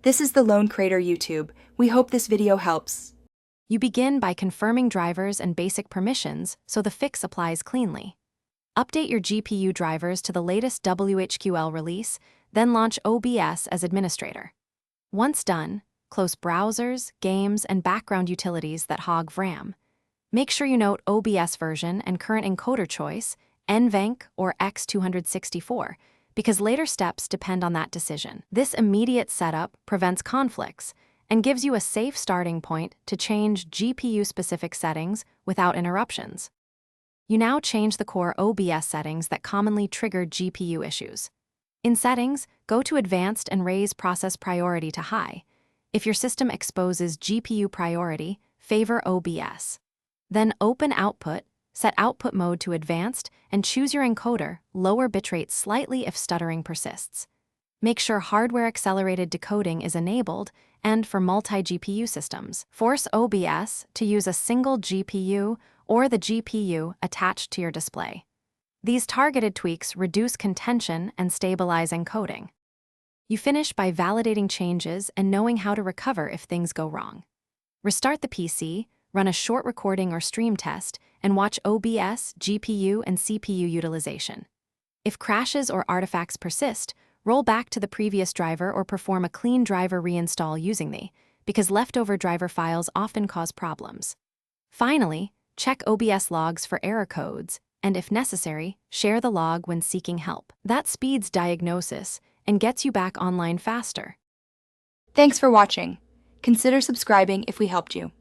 This is the Lone Crater YouTube. We hope this video helps. You begin by confirming drivers and basic permissions so the fix applies cleanly. Update your GPU drivers to the latest WHQL release, then launch OBS as administrator. Once done, close browsers, games, and background utilities that hog RAM. Make sure you note OBS version and current encoder choice, NVENC or X264, because later steps depend on that decision. This immediate setup prevents conflicts and gives you a safe starting point to change GPU-specific settings without interruptions. You now change the core OBS settings that commonly trigger GPU issues. In Settings, go to Advanced and raise Process Priority to High. If your system exposes GPU priority, favor OBS. Then open Output, set output mode to Advanced, and choose your encoder, lower bitrate slightly if stuttering persists. Make sure hardware-accelerated decoding is enabled, and for multi-GPU systems, force OBS to use a single GPU or the GPU attached to your display. These targeted tweaks reduce contention and stabilize encoding. You finish by validating changes and knowing how to recover if things go wrong. Restart the PC, run a short recording or stream test, and watch OBS, GPU, and CPU utilization. If crashes or artifacts persist, roll back to the previous driver or perform a clean driver reinstall using because leftover driver files often cause problems. Finally, check OBS logs for error codes, and if necessary, share the log when seeking help. That speeds diagnosis and gets you back online faster. Thanks for watching. Consider subscribing if we helped you.